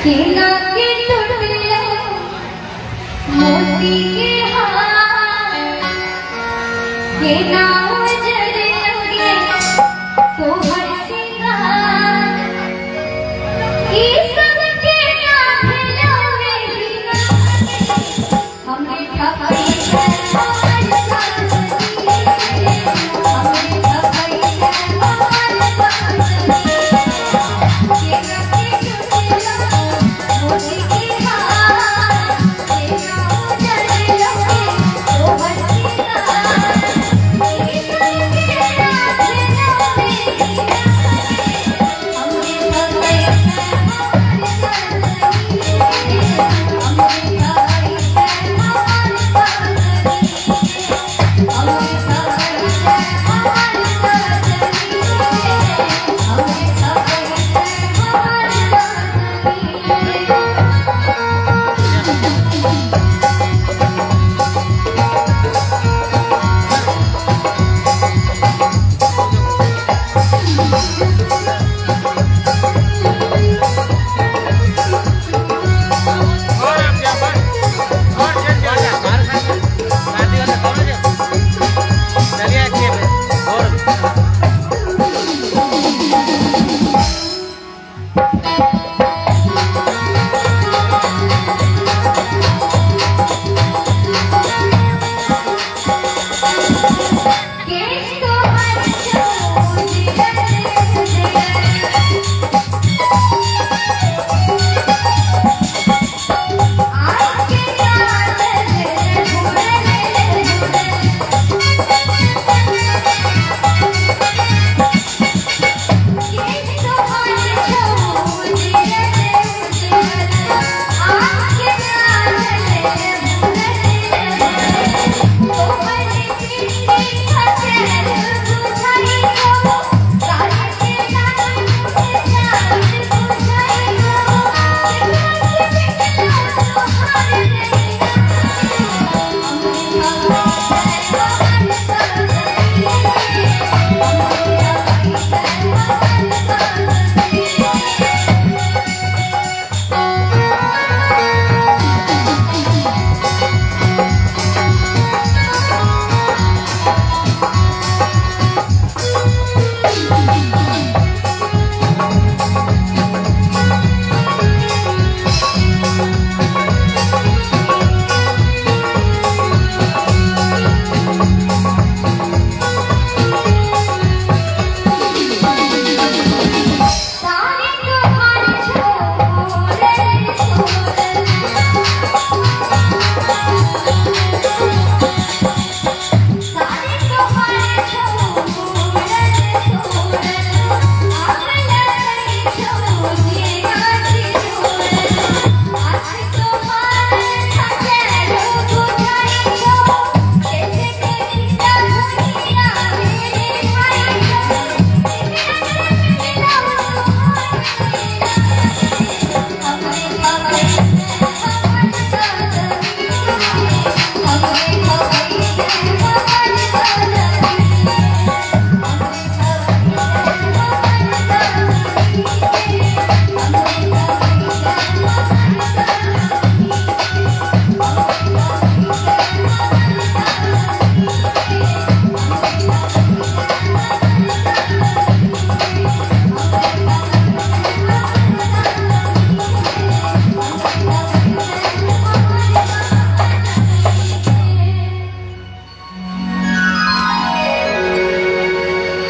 केला के टुकड़े मोती के हार के नाव जड़े लगे तो हर सिंगार ये सब के नाम लवे हमने ठकाई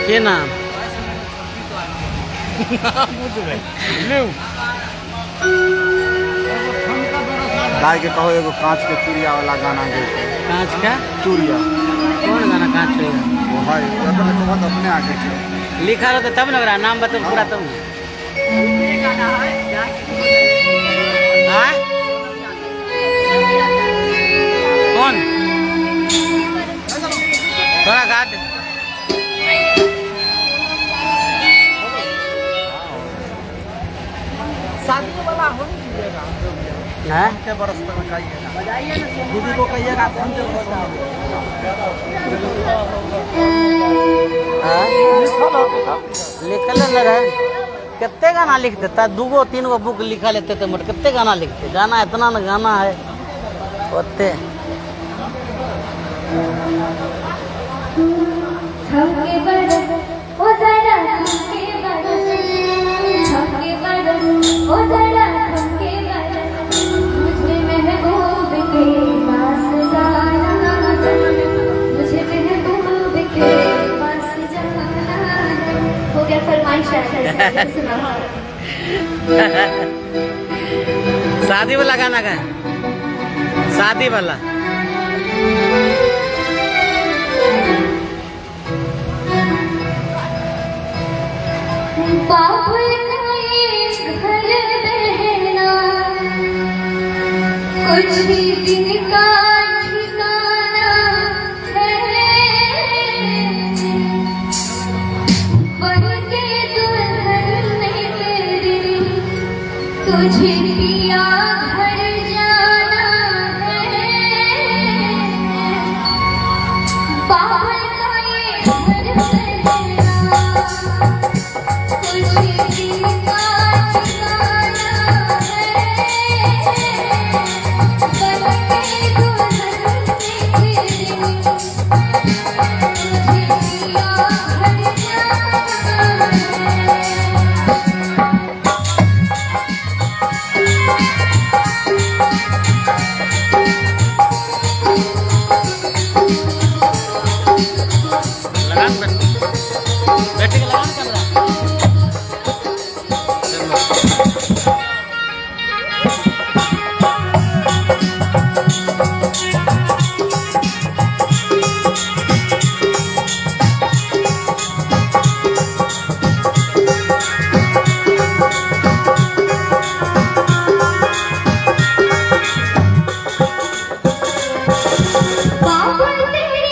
के नाम गाय के कहो एगो कांच के चूड़िया वाला गाना गे कांच का चूड़िया कौन गाना कांच के वो भाई अपने तो बहुत अपने आगे के लिखा रहता तब ना नाम बता पूरा तब हाँ कौन थोड़ा घाट शादी वाला हो हैं के बरस तक कहिएगा दीदी को कहिएगा फोन से लिखल न रहे कितने गाना लिख देता, 2-3 गो बुक लिखा लेते थे, मोट कितने गाना लिखते, गाना इतना न गाना है होते। थमके बरस ओ जरा थमके बरस, थमके बरस ओ जरा थमके बरस, मुझे महबूब के पास जाना है, मुझे महबूब के पास जाना है। हो गया फरमाइश है सुना। शादी वाला गाना का, शादी वाला बाबुल का ये घर रहना कुछ ही दिन का ठिकाना है, बन के दुल्हन में तेरी तुझे पिया घर जाना है। बाबुल का ये घर रहना कुछ दिन का ठिकाना है, बन के दुल्हन में तेरी तुझे पिया घर जाना लगान बैठे के लगान कर रहा है। बाबुल तेरी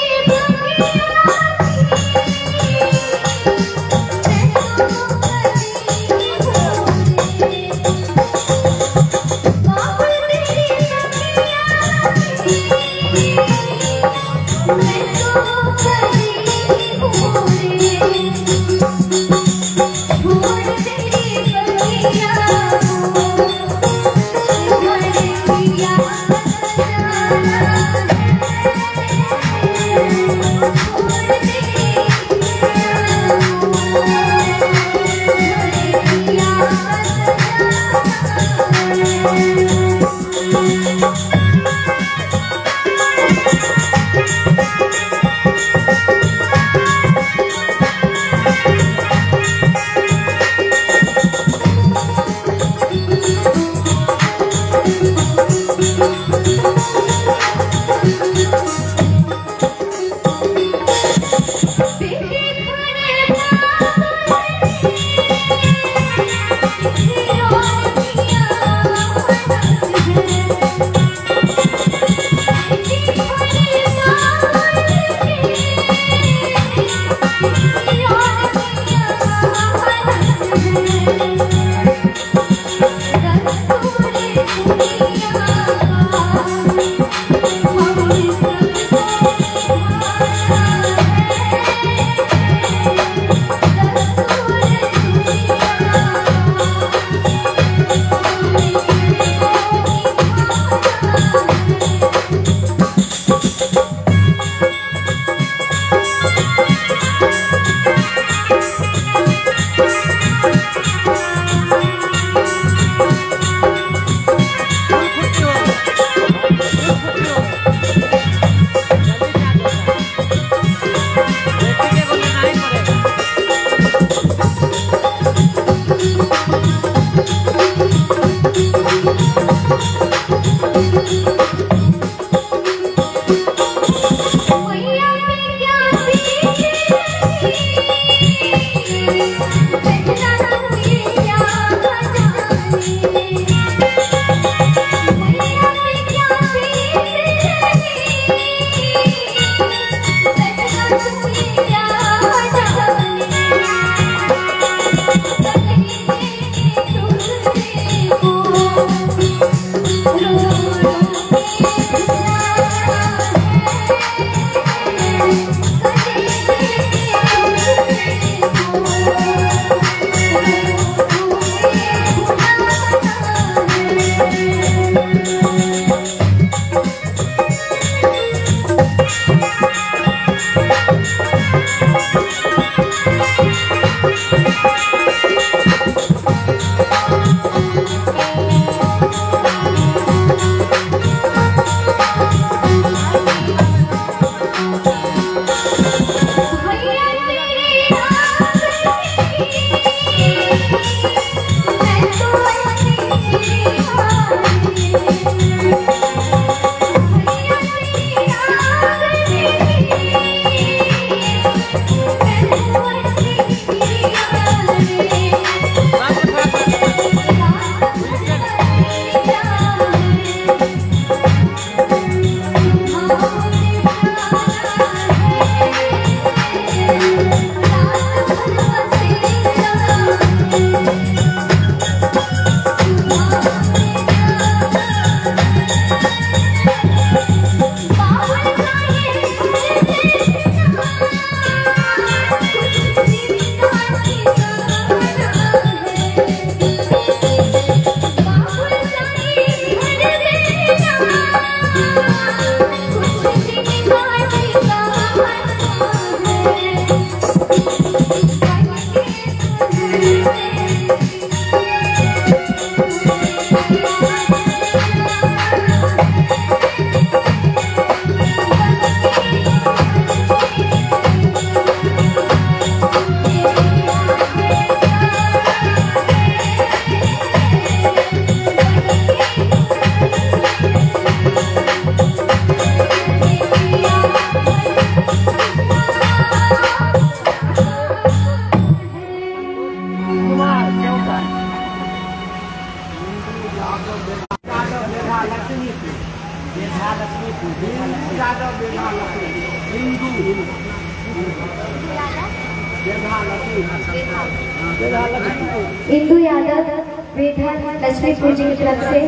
इंदु यादव बेटा लक्ष्मीपुर जी की तरफ से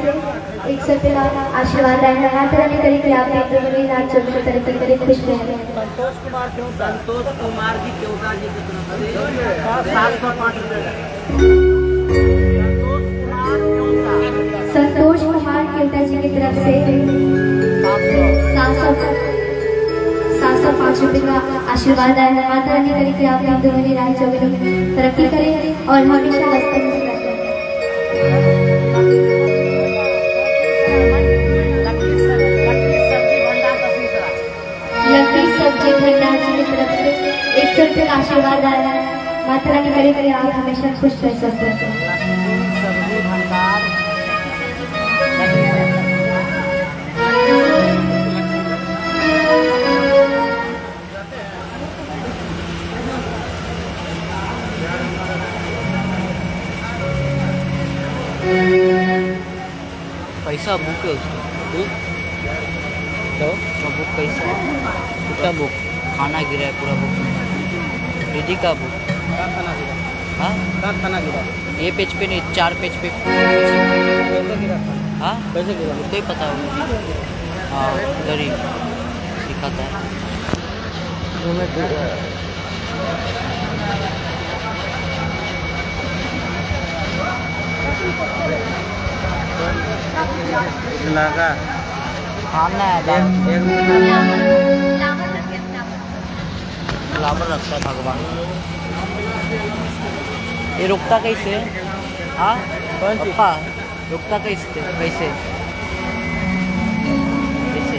100 रुपये का आशीर्वाद आया है। हर तरह की तरीके आप इंदु मेरी नाच चौबीस तरक्की करें, खुश रहें। संतोष कुमार जी केवटा जी की तरफ से 705 रुपये। संतोष कुमार केवटा जी की तरफ से 705 रुपये का आशीर्वाद आया है। माता रानी करें कि आप इंदु मेरी राह चौबीस तरक्की करें और हमेशा हंसते रहें। लकी सब्जी भंडार जी की तरफ से 100 रुपये का आशीर्वाद आया है। माता रानी करे कि आप हमेशा खुश रह सकते हैं। सब्जी भंडार पैसा बुक है उसका तो बुक पैसा उसका बुक खाना गिरा है पूरा बुक दीदी का बुक हाँ खाना गिरा ये पेज पे नहीं 4 पेज पे हाँ कैसे गिरा उसको ही पता होगा। हाँ उधर ही दिखाता है। लगा खाना है लावर रखता है भगवान। ये रुकता कैसे? हाँ पप्पा रुकता कैसे कैसे कैसे?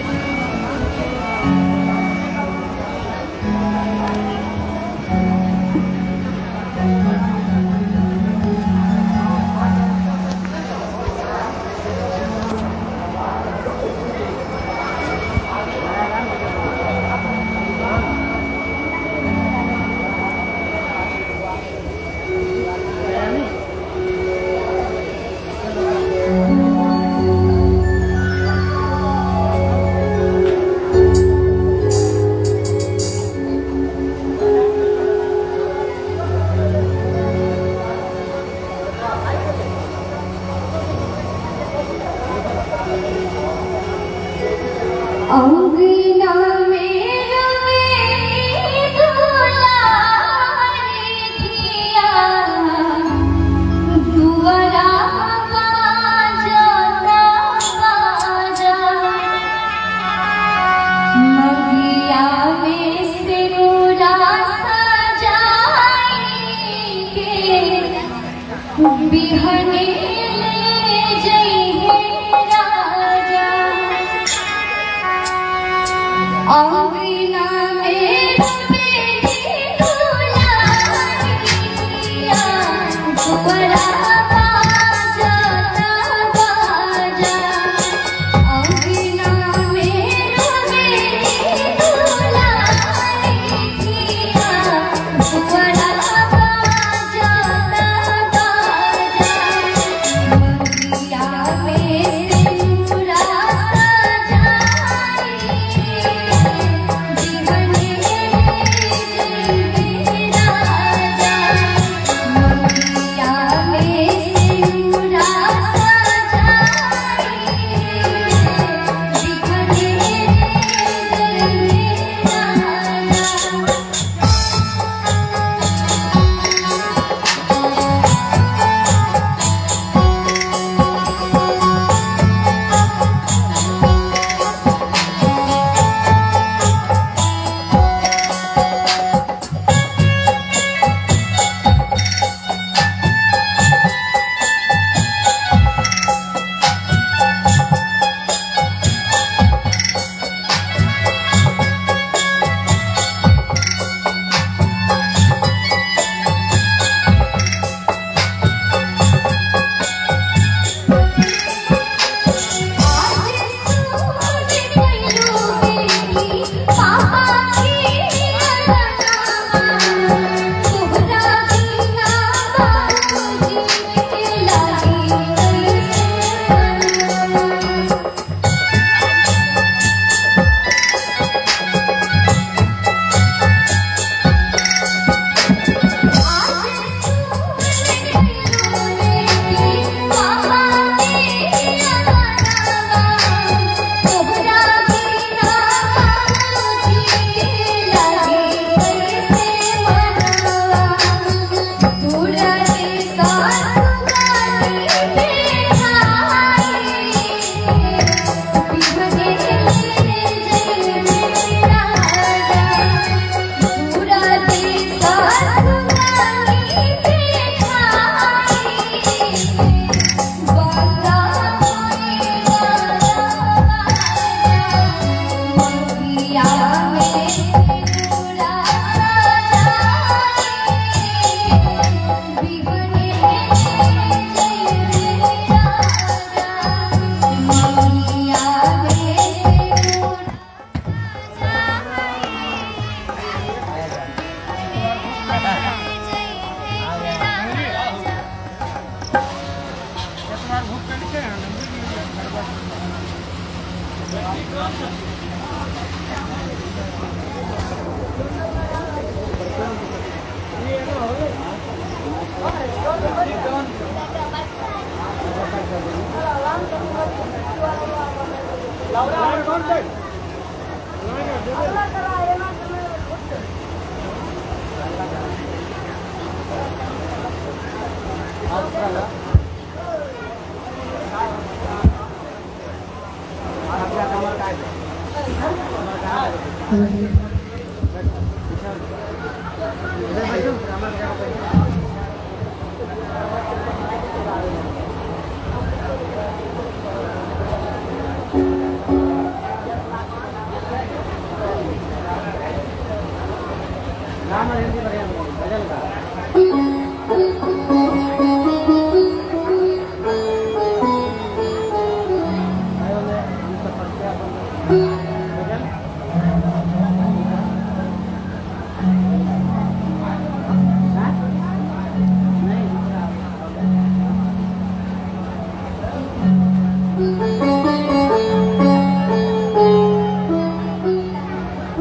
अंगना मेरा मेरी दुलारी थिया दुआरा बाजता बाजा मगिया में सिनुरा सजाई के बिहने ले जइहे राजा। अंगना में मेरी दुलारी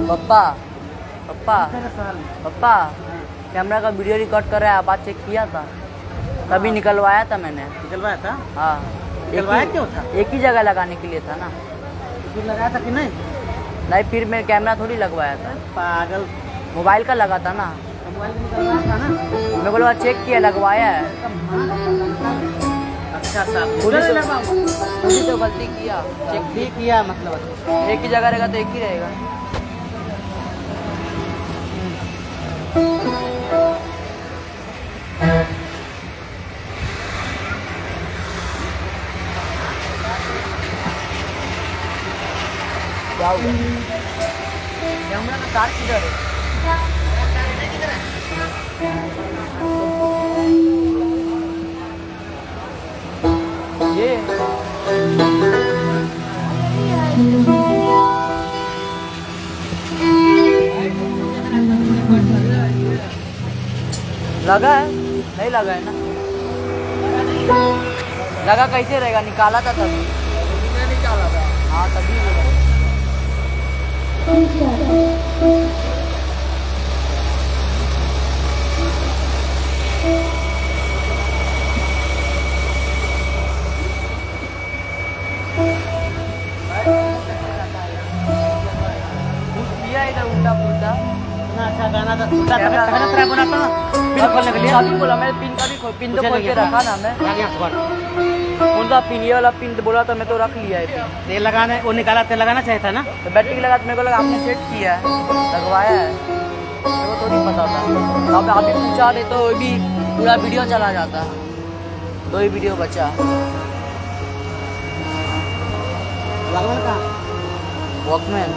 पप्पा पप्पा पप्पा कैमरा का वीडियो रिकॉर्ड कर रहा है, आप आज चेक किया था? तभी निकलवाया था मैंने। निकलवाया था? हाँ। निकलवाया क्यों था? एक ही जगह लगाने के लिए था ना। फिर लगाया था कि नहीं? नहीं, फिर मैं कैमरा थोड़ी लगवाया था, पागल। मोबाइल का लगा था ना। मोबाइल में निकलवाया था ना? मेरे को लगा चेक किया, लगवाया है। अच्छा साहब, मुझे तो गलती किया, चेक भी किया मतलब एक ही जगह रहेगा तो एक ही रहेगा। क्या हुआ? कैमरा का तार किधर है? ये लगा है? नहीं लगा है ना? लगा कैसे रहेगा? निकाला था तभी। निकाला था। हाँ तभी लगा। इधर उल्टा पुल्टा अच्छा गाना था, बनाता ना पिन खोलने के लिए। अभी बोला मैं पिन का भी पिन तो खोल के रखा ना मैं। कौन सा पिन? ये वाला पिन बोला था, मैं तो रख लिया है पिन। तेल लगाने वो निकाला, तेल लगाना चाहिए था ना। तो बैटरी लगा, मेरे को लगा आपने सेट किया है, लगवाया है, मेरे को तो नहीं पता था। अब अभी पूछा नहीं तो भी पूरा वीडियो चला जाता। 2 ही वीडियो बचा। लगवाना कहाँ? वॉकमैन।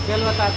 चल बता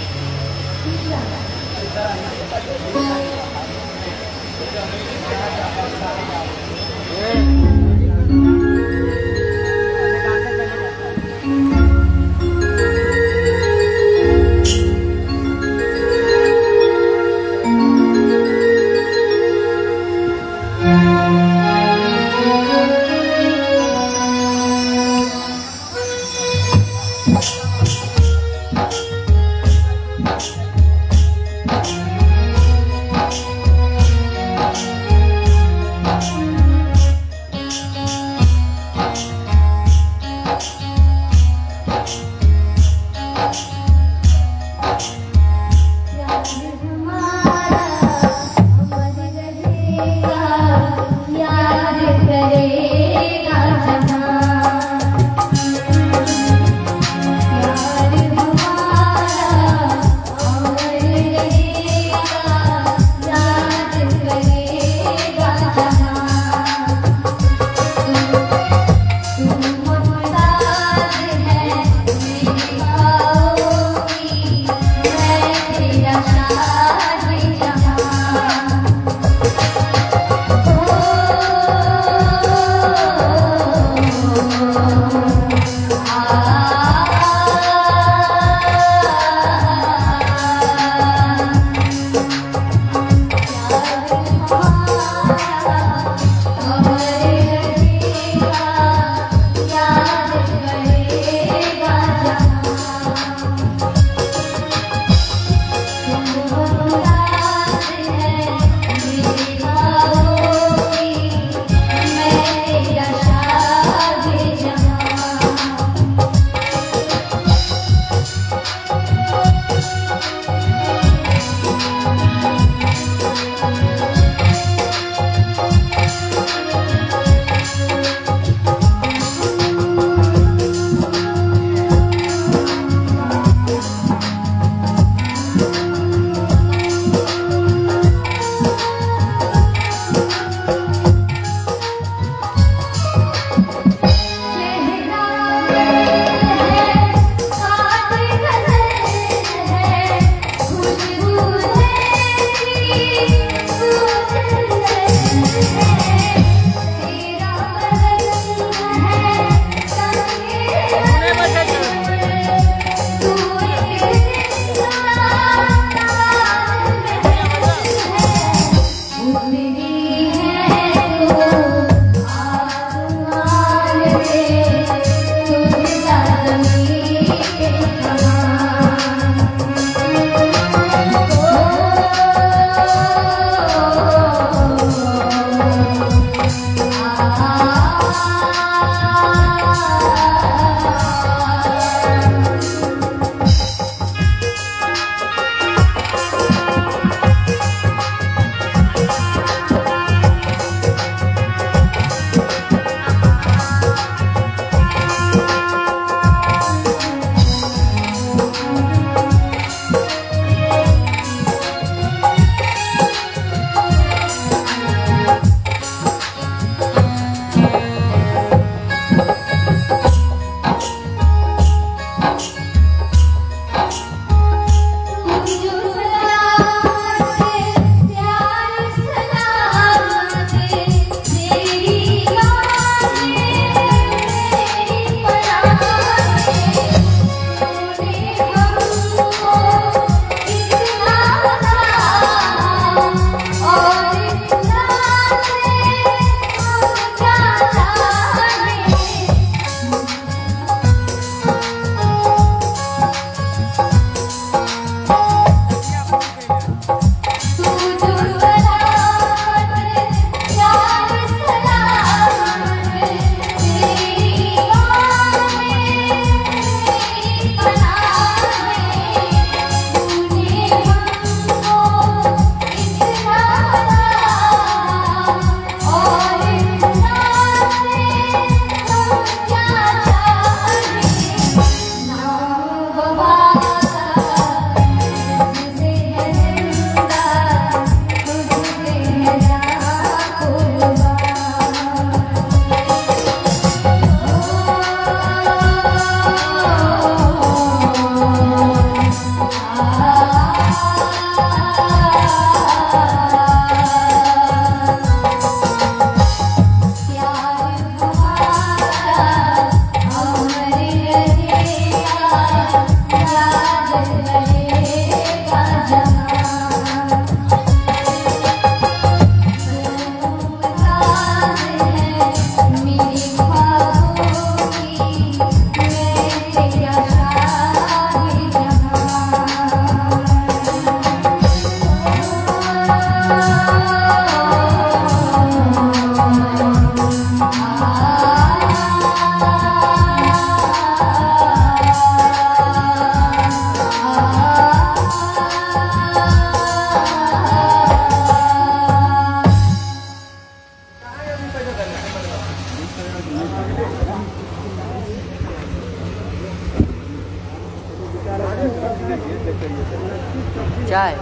चाय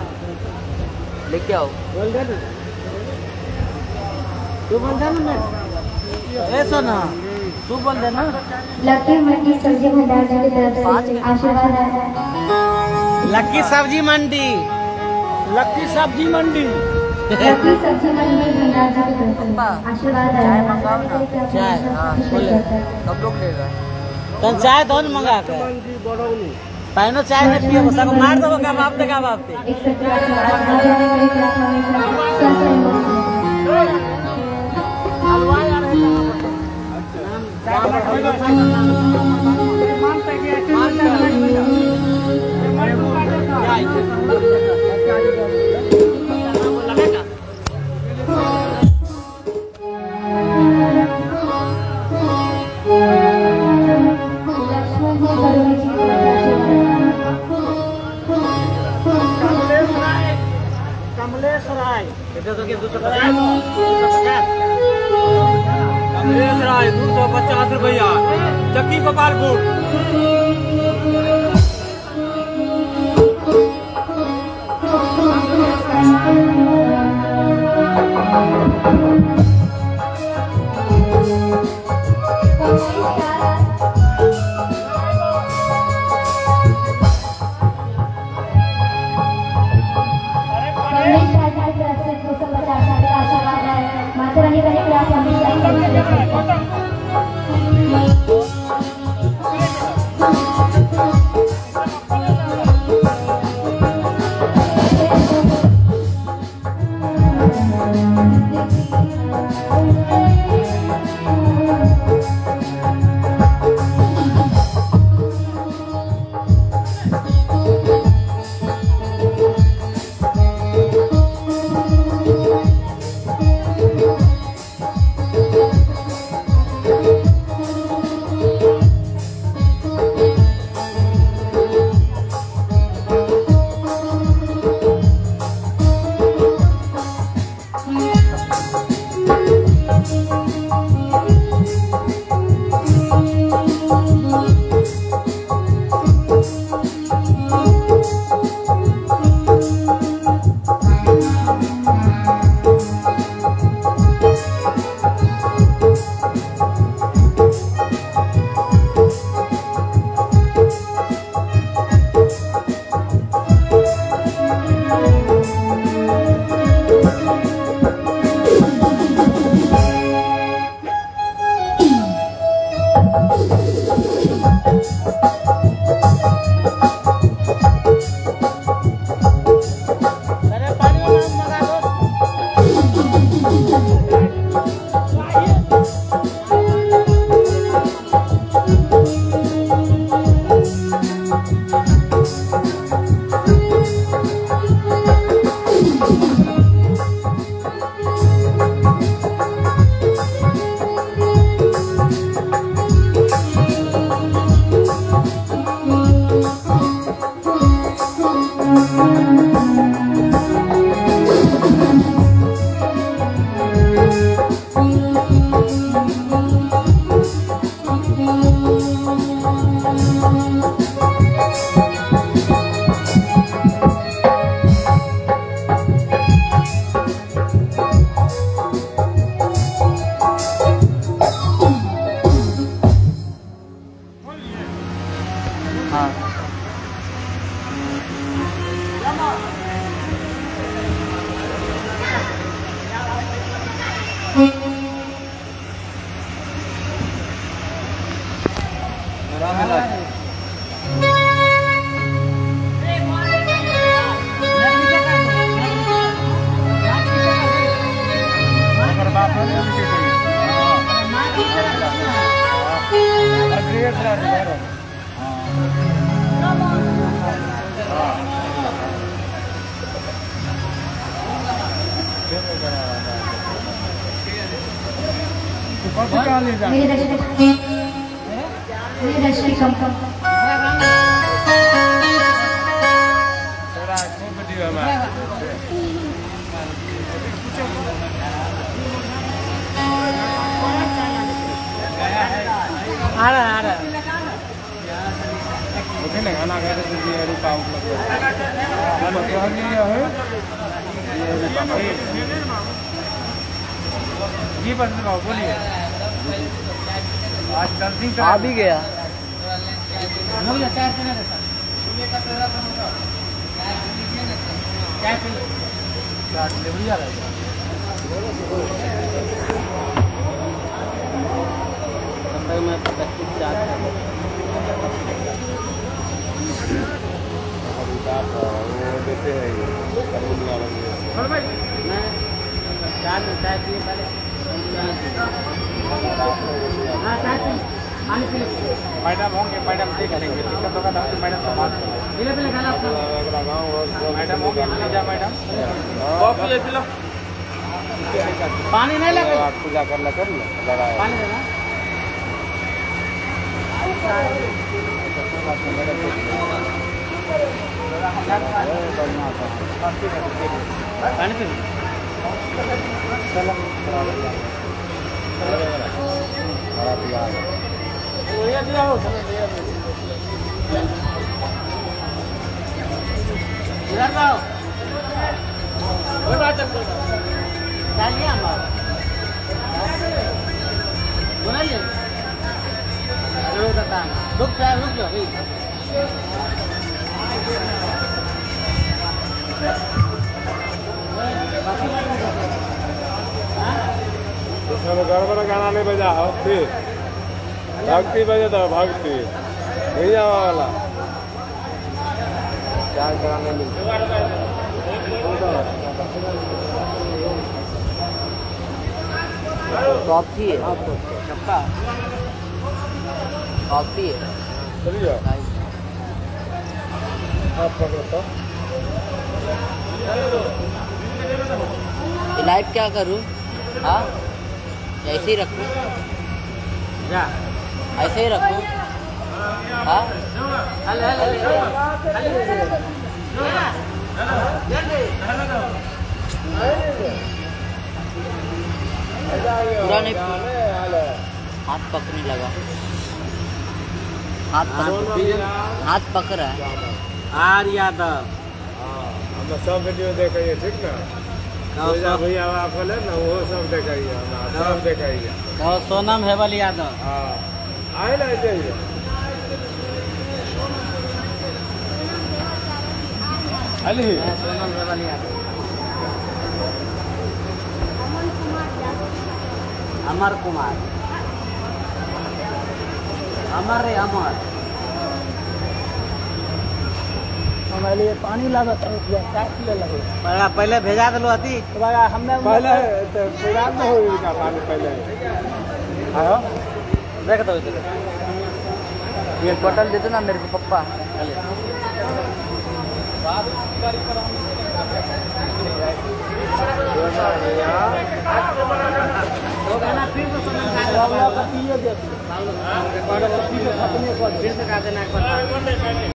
लेके आओ। तू बोल दे ना, ऐसा ना तू बोल दे ना। लकी मंडी सब्जी भंडार जी की तरफ से आशीर्वाद है। लकी सब्जी मंडी, लकी सब्जी मंडी, लकी सब्जी मंडी भंडार जी की तरफ से आशीर्वाद है। चाय मंगाओ ना। चाय हाँ बोले कब लोग लेगा? तो चाय दो न मंगा के। पहनो चाय नहीं पिए, बस को मार दो क्या बाप दे, क्या बाप दे। एक सत्य कमलेश राय 250 रुपया, चक्की गोपालपुर। माता रानी का प्रयास हमेशा नहीं खाना खाए तो ये रुपा उपलब्ध है ये बस बोलिए आज 10 दिन आ भी गया। डिलीवरी आ रहा है में 25 चार्ज वो देते हैं मैडम होंगे, मैडम देख लेंगे, दिक्कत होगा तो मैडम से बात करेंगे। मैडम होंगे, मैडम पानी नहीं लगे, पूजा कर लगा पानी देना पानी पी रुक जाओ गड़बड़ गाना नहीं बजा फिर भक्ति बजे तो भक्ति भैया वाला चार्ज कराने में कॉफी है, चप्पा कॉफी है। चलिए आप पकड़ो लाइव क्या करूँ? हाँ ऐसे ही रखूँ, जा ऐसे ही रखूँ। हाँ पूरा नहीं, हाथ पकड़ने लगा, हाथ पकड़ रहा है। आर यादव हम सब वीडियो देखिए, ठीक ना? भैया बोले ना वो सब देखिए, सब देखिए। कहो सोनम हेवल यादव। हाँ आए ना जाइए। अली सोनम हेवल यादव। अमर कुमार, अमर रे अमर। हमारे लिए पानी लागत पहले भेजा दिलो अति हमने पहले पूरा में हो पानी पहले आयो देख दो इधर। ये बोतल दे दो ना मेरे को पप्पा। फिर से का देना एक बार।